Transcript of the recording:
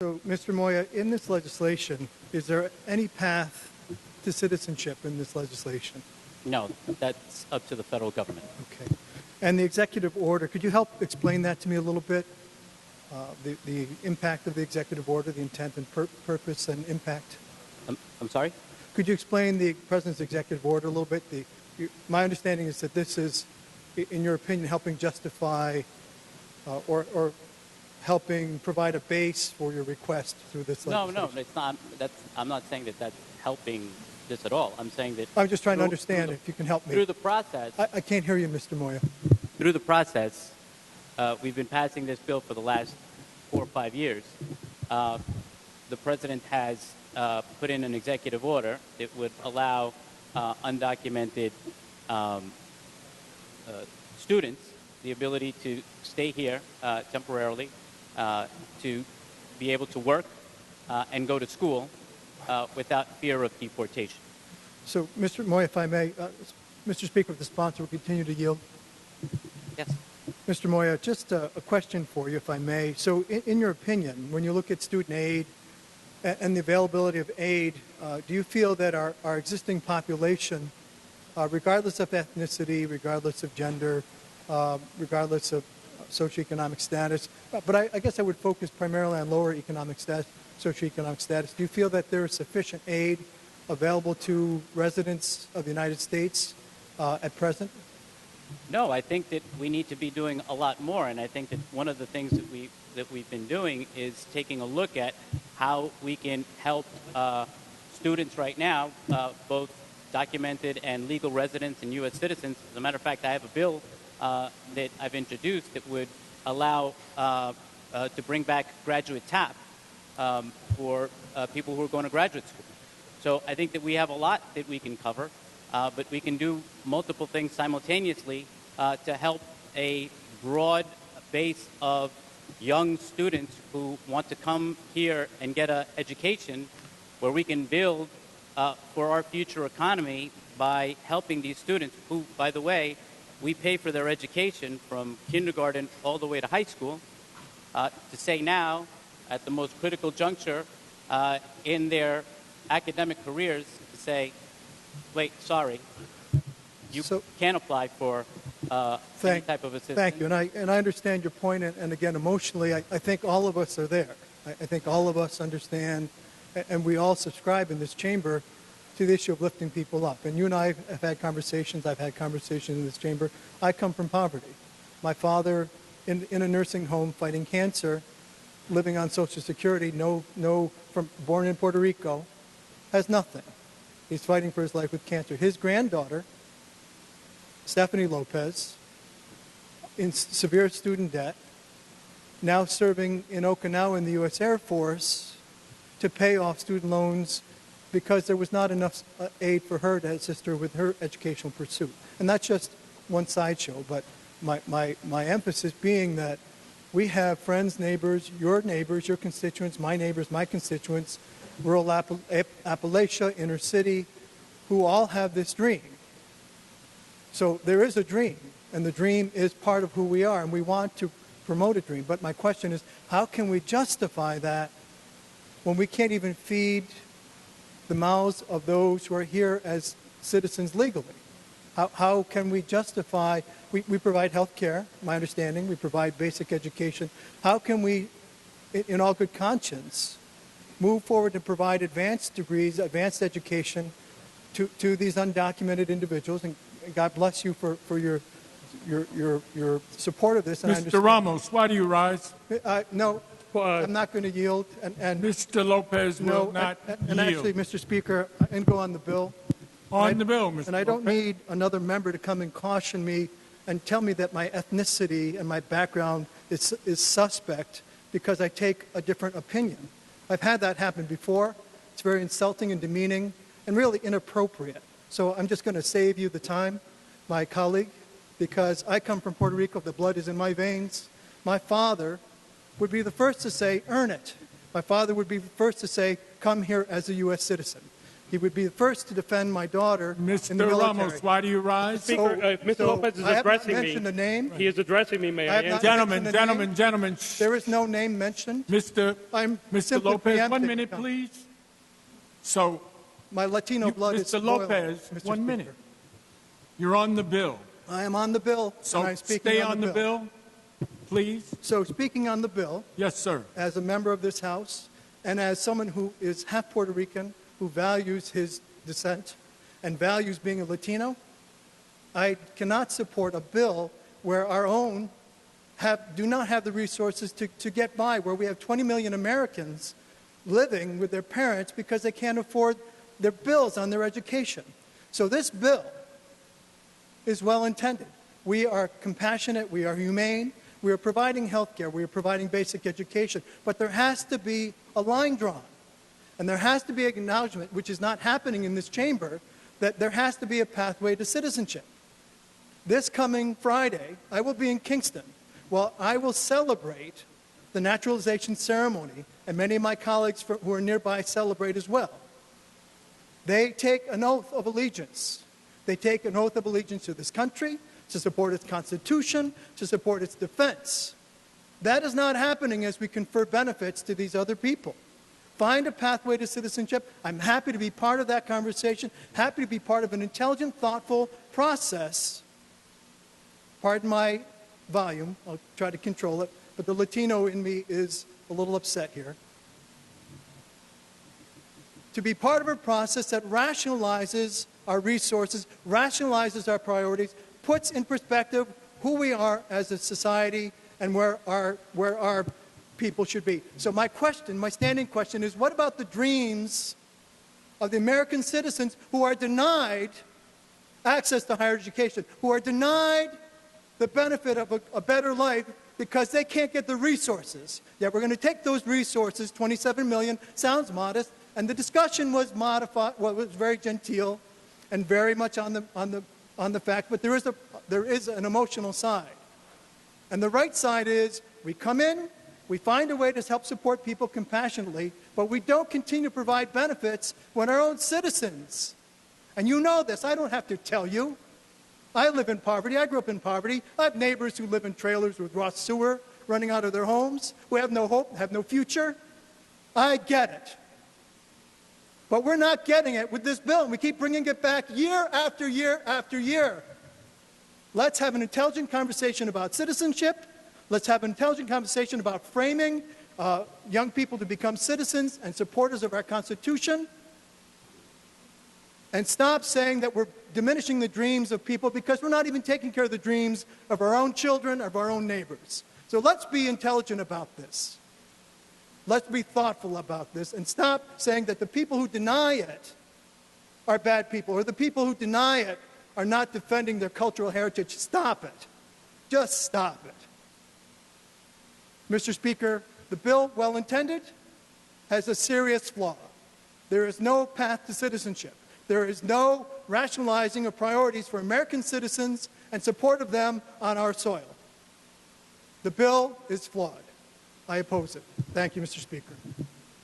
So, Mr. Moya, in this legislation, is there any path to citizenship in this legislation? No, that's up to the federal government. Okay. And the executive order, could you help explain that to me a little bit? The impact of the executive order, the intent and purpose and impact? I'm sorry? Could you explain the President's executive order a little bit? My understanding is that this is, in your opinion, helping justify or helping provide a base for your request through this legislation. No, it's not. I'm not saying that that's helping this at all. I'm saying that... I'm just trying to understand if you can help me. Through the process... I can't hear you, Mr. Moya. Through the process, we've been passing this bill for the last 4 or 5 years. The President has put in an executive order that would allow undocumented students the ability to stay here temporarily, to be able to work and go to school without fear of deportation. So, Mr. Moya, if I may, Mr. Speaker, if the sponsor will continue to yield. Yes. Mr. Moya, just a question for you, if I may. So, in your opinion, when you look at student aid and the availability of aid, do you feel that our existing population, regardless of ethnicity, regardless of gender, regardless of socioeconomic status, but I guess I would focus primarily on lower economic status, socioeconomic status. Do you feel that there is sufficient aid available to residents of the United States at present? No, I think that we need to be doing a lot more, and I think that one of the things that we've been doing is taking a look at how we can help students right now, both documented and legal residents and U.S. citizens. As a matter of fact, I have a bill that I've introduced that would allow to bring back graduate TAP for people who are going to graduate school. So I think that we have a lot that we can cover, but we can do multiple things simultaneously to help a broad base of young students who want to come here and get an education where we can build for our future economy by helping these students who, by the way, we pay for their education from kindergarten all the way to high school, to say now, at the most critical juncture in their academic careers, to say, wait, sorry, you can't apply for any type of assistance. Thank you, and I understand your point, and again, emotionally, I think all of us are there. I think all of us understand, and we all subscribe in this chamber to the issue of lifting people up. And you and I have had conversations. I've had conversations in this chamber. I come from poverty. My father, in a nursing home fighting cancer, living on Social Security, born in Puerto Rico, has nothing. He's fighting for his life with cancer. His granddaughter, Stephanie Lopez, in severe student debt, now serving in Okinawa in the U.S. Air Force to pay off student loans because there was not enough aid for her to assist her with her educational pursuit. And that's just one sideshow, but my emphasis being that we have friends, neighbors, your constituents, my neighbors, my constituents, rural Appalachia, inner city, who all have this dream. So there is a dream, and the dream is part of who we are, and we want to promote a dream. But my question is, how can we justify that when we can't even feed the mouths of those who are here as citizens legally? How can we justify, we provide health care, my understanding, we provide basic education. How can we, in all good conscience, move forward and provide advanced degrees, advanced education to these undocumented individuals? And God bless you for your support of this. And Mr. Ramos, why do you rise? No, I'm not going to yield. And Mr. Lopez will not yield. And actually, Mr. Speaker, and go on the bill. On the bill, Mr. Lopez. And I don't need another member to come and caution me and tell me that my ethnicity and my background is suspect because I take a different opinion. I've had that happen before. It's very insulting and demeaning and really inappropriate. So I'm just going to save you the time, my colleague, because I come from Puerto Rico. The blood is in my veins. My father would be the first to say, earn it. My father would be the first to say, come here as a U.S. citizen. He would be the first to defend my daughter in the Mr. military. Ramos, why do you rise? Speaker, if Mr. Lopez is I have not addressing me, mentioned a name. he is addressing me, may I I have not answer? Gentlemen, mentioned a name. gentlemen, shh. There is no name mentioned. Mr. Mr. simply Lopez, 1 preempting. minute, please. So, My Latino blood is Mr. boiling, Lopez, Mr. 1 minute. Speaker. You're on the bill. I am on the bill, So and I'm speaking stay on the bill. please. So speaking on the bill, Yes, sir. as a member of this House, and as someone who is half Puerto Rican, who values his descent and values being a Latino, I cannot support a bill where our own do not have the resources to get by, where we have 20 million Americans living with their parents because they can't afford their bills on their education. So this bill is well intended. We are compassionate, we are humane, we are providing health care, we are providing basic education, but there has to be a line drawn. And there has to be acknowledgement, which is not happening in this chamber, that there has to be a pathway to citizenship. This coming Friday, I will be in Kingston. Well, I will celebrate the naturalization ceremony, and many of my colleagues who are nearby celebrate as well. They take an oath of allegiance. They take an oath of allegiance to this country, to support its Constitution, to support its defense. That is not happening as we confer benefits to these other people. Find a pathway to citizenship. I'm happy to be part of that conversation, happy to be part of an intelligent, thoughtful process. Pardon my volume, I'll try to control it, but the Latino in me is a little upset here. To be part of a process that rationalizes our resources, rationalizes our priorities, puts in perspective who we are as a society and where our people should be. So my standing question is, what about the dreams of the American citizens who are denied access to higher education, who are denied the benefit of a better life because they can't get the resources? Yet we're going to take those resources, 27 million, sounds modest, and the discussion was modified, well, it was very genteel and very much on the fact, but there is an emotional side. And the right side is, we come in, we find a way to help support people compassionately, but we don't continue to provide benefits when our own citizens, and you know this, I don't have to tell you, I live in poverty, I grew up in poverty, I have neighbors who live in trailers with raw sewer running out of their homes, who have no hope, have no future. I get it. But we're not getting it with this bill, and we keep bringing it back year after year after year. Let's have an intelligent conversation about citizenship. Let's have an intelligent conversation about framing young people to become citizens and supporters of our Constitution. And stop saying that we're diminishing the dreams of people because we're not even taking care of the dreams of our own children, of our own neighbors. So let's be intelligent about this. Let's be thoughtful about this and stop saying that the people who deny it are bad people or the people who deny it are not defending their cultural heritage. Stop it. Just stop it. Mr. Speaker, the bill, well intended, has a serious flaw. There is no path to citizenship. There is no rationalizing of priorities for American citizens and support of them on our soil. The bill is flawed. I oppose it. Thank you, Mr. Speaker.